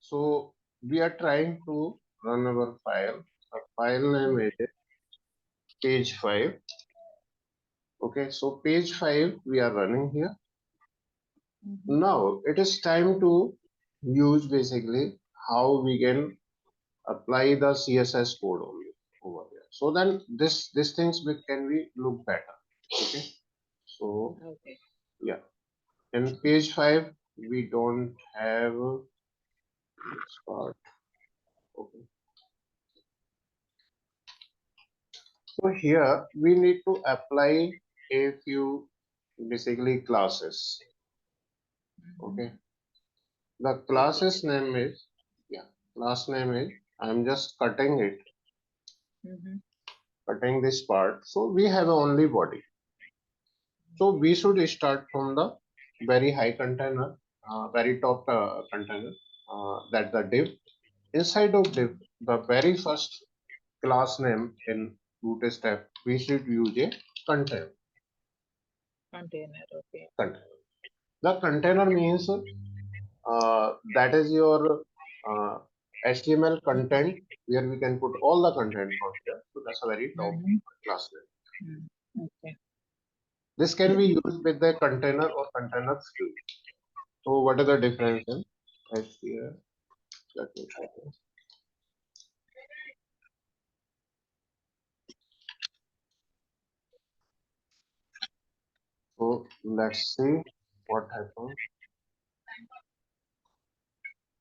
So we are trying to run our file. Our file name is page 5. Okay, so page 5 we are running here. Now it is time to use basically how we can apply the CSS code only over here. So then this things can be look better. Okay, so yeah, in page 5 we don't have this part. Okay, so here we need to apply a few basically classes. Okay, the class's name is, yeah, class name is, I'm just cutting it, cutting this part. So we have only body. So we should start from the very high container, very top container, that the div. Inside of div, the very first class name in Bootstrap, we should use a container. Container, okay. Container. The container means that is your HTML content where we can put all the content from here. So that's a very top class name. Okay. This can be used with the container or container view. So what is the difference in HTML? Let me try this. So let's see what happens.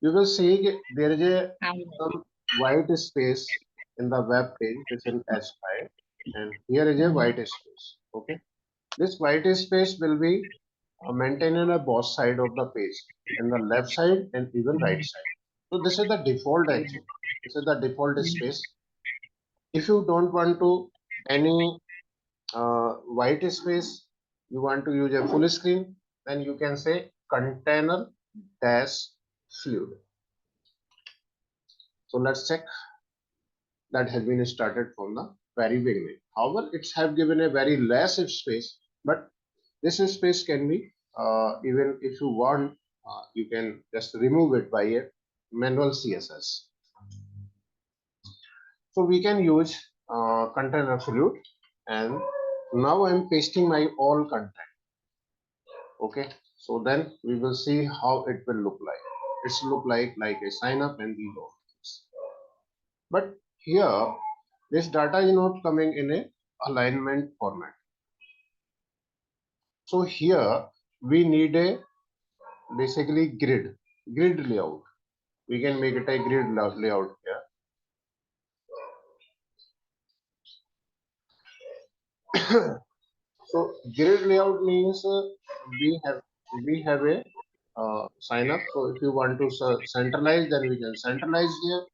You will see there is a some white space in the web page, which is in H5, and here is a white space. Okay, this white space will be maintained on both side of the page, in the left side and even right side. So this is the default actually. This is the default space. If you don't want to any white space, you want to use a full screen, then you can say container dash fluid. So let's check. That has been started from the very beginning. However, it's have given a very less space, but this space can be even if you want, you can just remove it by a manual CSS. So we can use container fluid, and now I'm pasting my all content. Okay, so then we will see how it will look like. It's look like a sign up and these all things. But here this data is not coming in a alignment format. So here we need a basically grid layout. We can make it a grid layout here. So grid layout means we have a sign up. So if you want to centralize, then we can centralize here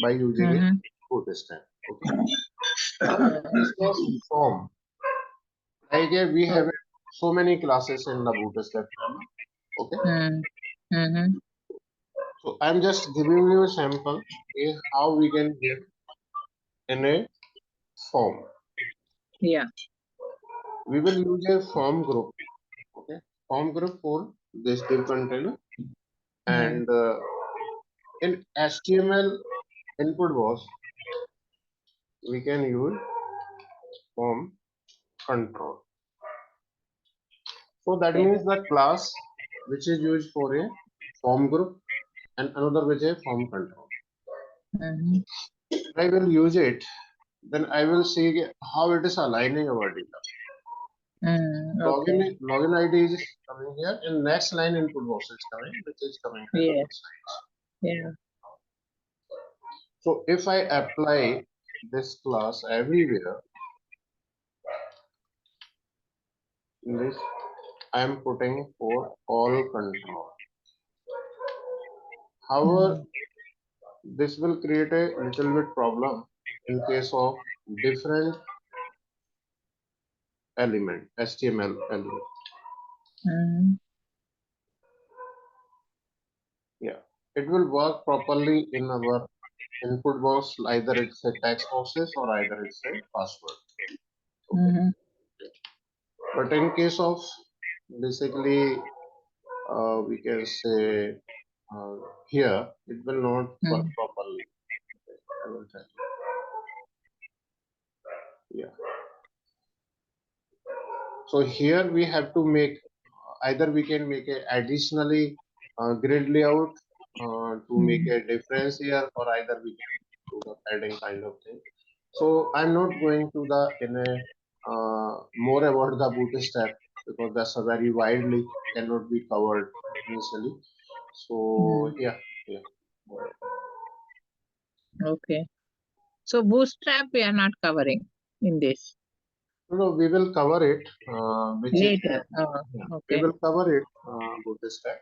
by using a bootstrap. Okay. This was form. Like we have so many classes in the bootstrap. Okay. So I'm just giving you a sample is how we can give in a form. Yeah. We will use a form group. Okay. Form group for this div container. And in HTML input box, we can use form control. So that means the class which is used for a form group and another which is form control. I will use it, then I will see how it is aligning our data. Login ID is coming here, and next line input box is coming, which is coming here. Yeah. So if I apply this class everywhere, in this I am putting for all control. However, this will create a little bit problem in case of different element, HTML element. Yeah, it will work properly in our input box, either it's a text boxes or either it's a password. Okay. But in case of basically we can say here, it will not work properly. I will tell you. Yeah. So here we have to make either we can make a additionally grid layout to make a difference here, or either we can do the padding kind of thing. So I'm not going to the in a more about the bootstrap because that's a very widely cannot be covered initially. So yeah. Okay. So bootstrap we are not covering in this. No, we will cover it, which is Later. Oh, we okay. will cover it bootstrap,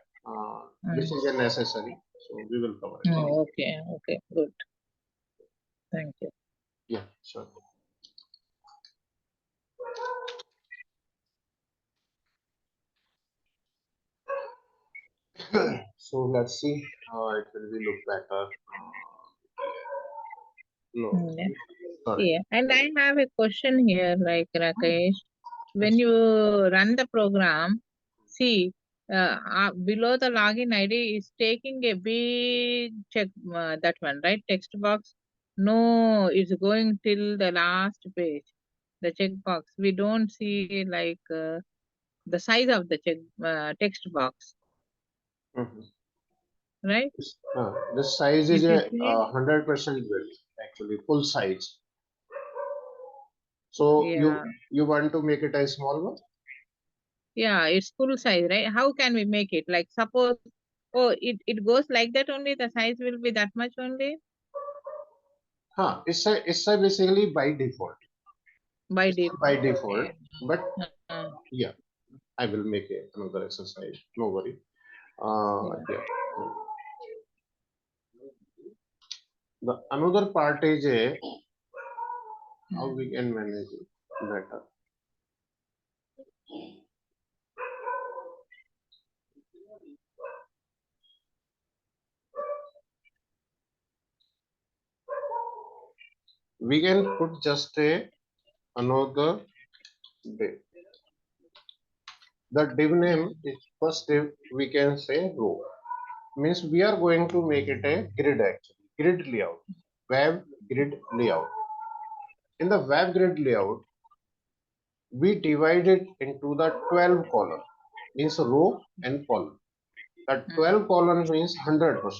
which is a necessary. So we will cover it. Oh, okay. Okay. Good. Thank you. Yeah, sure. So let's see how it will be look better. No, Yeah. sorry. Yeah. And I have a question here, like Rakesh. When you run the program, see, below the login ID is taking a big check, that one, right? Text box. No, it's going till the last page. The checkbox. We don't see like the size of the text box, Mhm. right? The size is If you a see, 100% width, actually full size. So yeah, you want to make it a small one? yeah, it's full size, right? How can we make it? Like suppose, oh, it goes like that only. The size will be that much only It's a basically by default. by It's a by default. default, Okay. but Uh, yeah, I will make another exercise. No worry. yeah. Yeah. The another part is how we can manage it better. We can put just another div. The div name is first div. We can say row. Means we are going to make it a grid actually. Grid layout. Web grid layout. In the web grid layout, we divide it into the 12 column. Means row and column. The 12 column means 100%.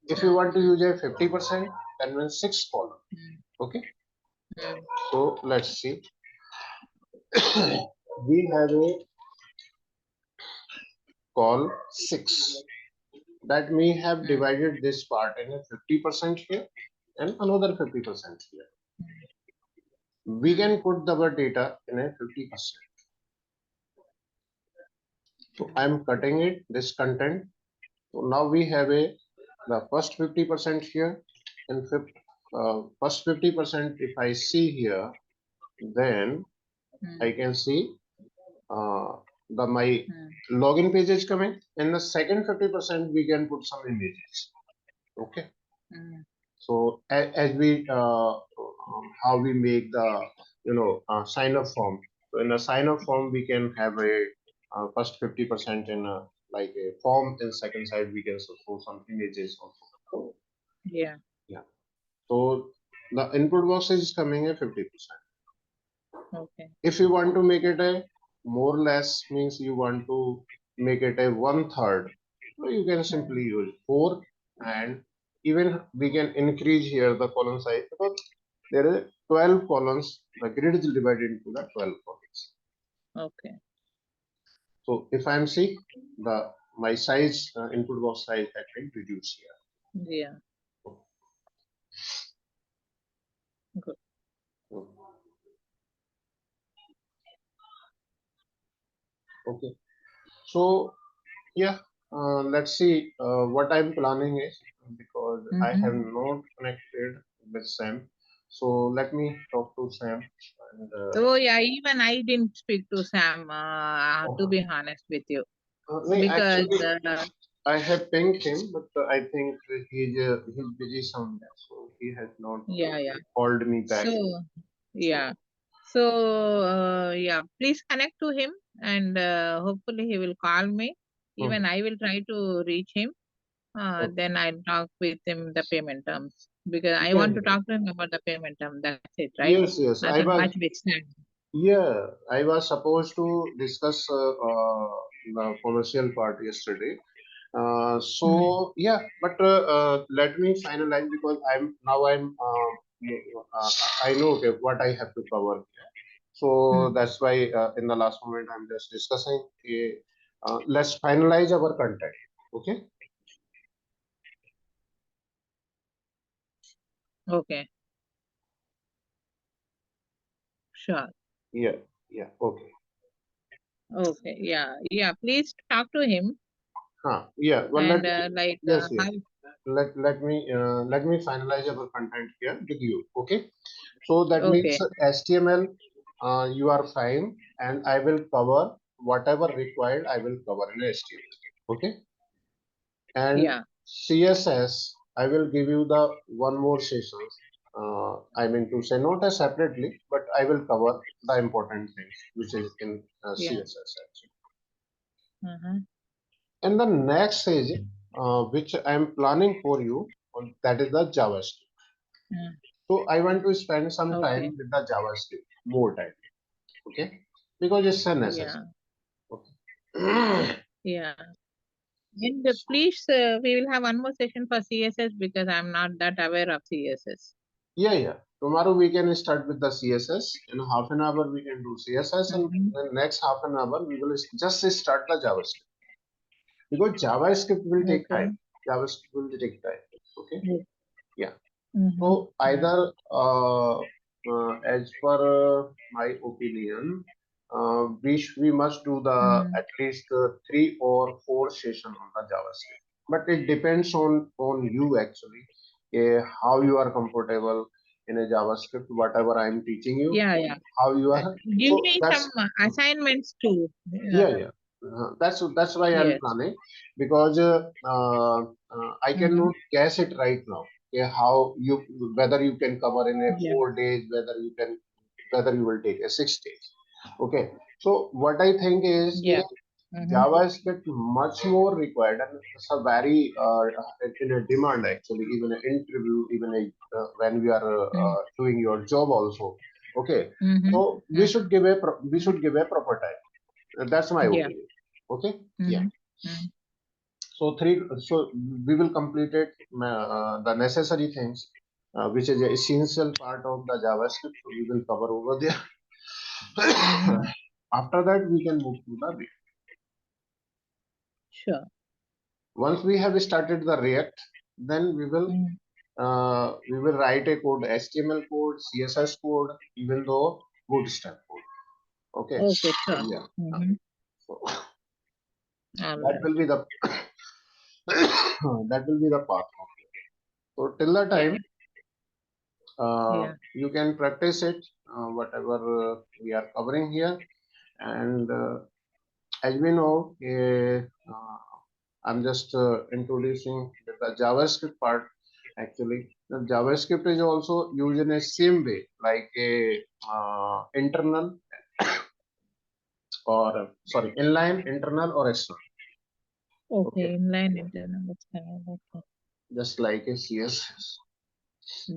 If you want to use a 50%, then means 6 column. Okay. So let's see. We have a call 6 that we have divided this part in a 50% here and another 50% here. We can put our data in a 50%. So I'm cutting it, this content. So now we have the first 50% here and first 50% if I see here, then I can see my login page is coming. In the second 50% we can put some images. Okay. So as we how we make the sign up form. So in a sign up form we can have a first 50% in a like a form, and second side we can show some images also. Yeah. Yeah. So the input box is coming at 50%. Okay. If you want to make it a more or less means you want to make it a 1/3, so you can simply use 4, and even we can increase here the column size because there is 12 columns. The grid is divided into the 12 columns. Okay. So if I'm see the my size input box size has been reduced here. Yeah. Good. Okay. So yeah, let's see what I'm planning is because I have not connected with Sam. So let me talk to Sam. And, So yeah, even I didn't speak to Sam, to be honest with you, because actually, I have pinged him, but I think he's busy somewhere, so he has not yeah. called me back. So yeah. So yeah, please connect to him, and hopefully he will call me. Even I will try to reach him. then I'll talk with him the payment terms, because I Yeah, want to yeah. talk to him about the payment term. That's it, right? Yes, yes. Nothing much big stand. Yeah, I was supposed to discuss the commercial part yesterday. So yeah, but let me finalize because I know okay, what I have to cover. So that's why in the last moment I'm just discussing. Let's finalize our content. Okay. Okay, sure. Yeah. Yeah. Okay. Okay, yeah. Please talk to him, Yeah. Well, and like yes, how. yes. Let me finalize our content here with you. Okay. So that means Okay, HTML, you are fine, and I will cover whatever required. I will cover in HTML. Okay. And yeah, CSS, I will give you the one more session. I mean to say not as separately, but I will cover the important things which is in yeah. CSS actually. Uh-huh. And the next stage, which I am planning for you, that is the JavaScript. So I want to spend some Okay, time with the JavaScript, more time, okay? Because it's a necessary. yeah, Okay. yeah. And So, please, we will have one more session for CSS, because I'm not that aware of CSS. yeah, yeah. Tomorrow we can start with the CSS. In half an hour we can do CSS, and the next half an hour we will just start the JavaScript. Because JavaScript will take Okay. time. JavaScript will take time. Okay. Yeah. Mm-hmm. So either as per my opinion, we must do the at least 3 or 4 session on the JavaScript. But it depends on you actually, how you are comfortable in a JavaScript, whatever I am teaching you, Yeah. how you are. Give So me some that's assignments too. yeah. That's why I'm Yes. planning because I Mm-hmm. cannot guess it right now. Yeah, how you whether you can cover in a Yeah. 4 days, whether you will take a 6 days. Okay, so what I think is Yeah. Mm-hmm. JavaScript much more required and it's a very in a demand actually, even an interview, even when we are doing your job also. Okay, Mm-hmm. so we should give a proper time. That's my Yeah. opinion. Okay. Yeah. Mm-hmm. Mm-hmm. So we will complete it, the necessary things, which is an essential part of the JavaScript. So we will cover over there. Mm-hmm. After that, we can move to the React. Sure. Once we have started the React, then we will write a code, HTML code, CSS code, even though Bootstrap code. Okay. Okay, sure. Yeah. Mm-hmm. So All that right. will be the that will be the path. So till the Yeah. time Yeah. you can practice it, whatever we are covering here. And as we know, I'm just introducing the JavaScript part. Actually, the JavaScript is also used in a same way, like a internal or sorry, inline, internal or external. Okay. Okay, Inline yeah, internal external. Okay. just like a CSS.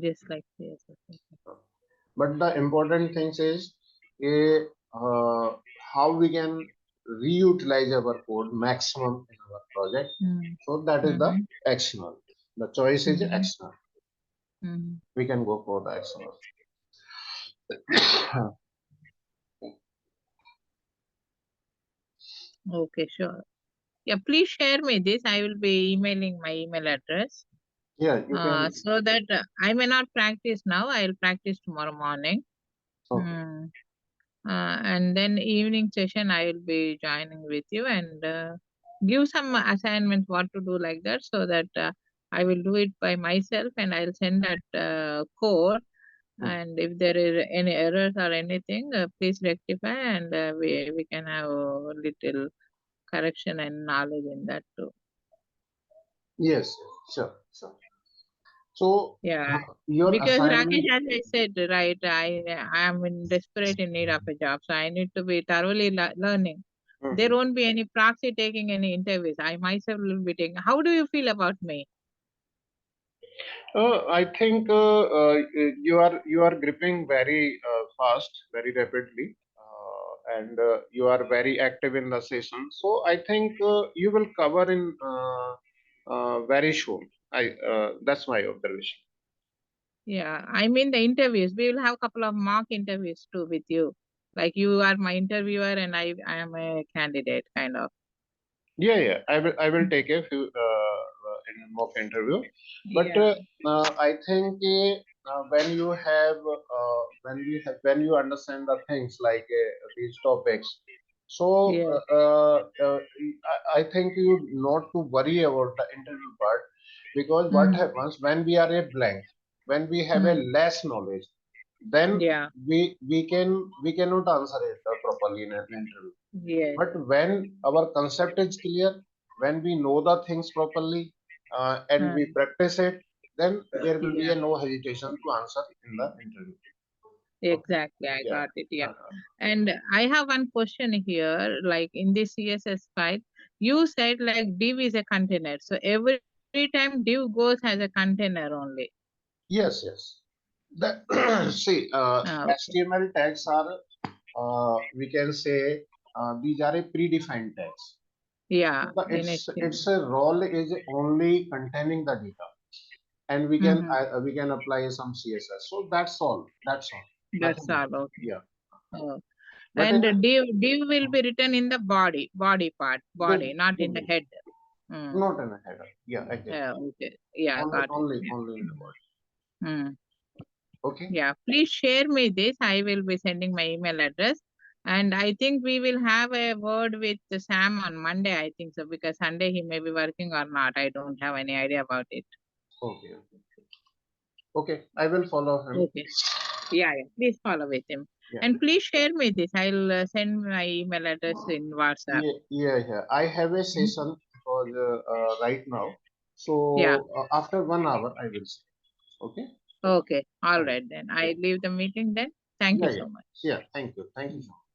Just like this. Okay. But the important thing is a, how we can reutilize our code maximum in our project. So that is the Mm-hmm. external. The choice is Mm-hmm. external. Mm-hmm. We can go for the external. Okay, sure. Yeah, please share me this. I will be emailing my email address. Yeah, you can. So that I may not practice now. I will practice tomorrow morning. Okay. Hmm. And then evening session I will be joining with you, and give some assignments what to do like that, so that I will do it by myself, and I'll send that code. And if there is any errors or anything, please rectify, and we can have a little correction and knowledge in that too. Yes, sure, sure. So Yeah, your because assignment. Rakesh, as I said, right, I am in desperate in need of a job, so I need to be thoroughly learning. There won't be any proxy taking any interviews. I myself will be taking. How do you feel about me? I think you are gripping very fast, very rapidly, and you are very active in the session. So I think you will cover in very soon. That's my observation. Yeah, I mean the interviews. We will have a couple of mock interviews too with you. Like you are my interviewer and I am a candidate, kind of. Yeah. I will take a few in mock interview, but Yeah. I think when you understand the things like these topics, so Yes. I think you not to worry about the interview part, because what Mm. happens when we are a blank, when we have a Mm. less knowledge, then Yeah. we cannot answer it properly in an interview. Yes. But when our concept is clear, when we know the things properly, and we Mm. practice it, then there will be Yeah. a no hesitation to answer in the interview. Okay. Exactly. I Yeah. got it. Yeah. Uh-huh. And I have one question here. Like in this CSS file, you said like div is a container. So every time div goes as a container only. Yes. Yes. That see, Okay. HTML tags are we can say these are a predefined tags. Yeah. So the, In HTML. its a role is only containing the data, and Mm-hmm. we can apply some CSS. So that's all. That's all. That's Nothing more. all. Okay. Yeah. Oh. But And in a, div will be written in the body part, the, body, not in the the head. Mm. not in a header. Yeah, exactly. Yeah. Okay. Yeah. Got it. Only in the body. Mm. Okay. Yeah, please share me this. I will be sending my email address. And I think we will have a word with Sam on Monday, I think so, because Sunday he may be working or not. I don't have any idea about it. Okay. Okay. I will follow him. Okay. Yeah, yeah. Please follow with him. Yeah. And please share me this. I'll send my email address in WhatsApp. Yeah. I have a Hmm? session for right now. Yeah. So after 1 hour, I will see. Okay. Okay. All Thank right you. then. Yeah. I leave the meeting then. Thank you so much. Yeah. Thank you. Thank you so much.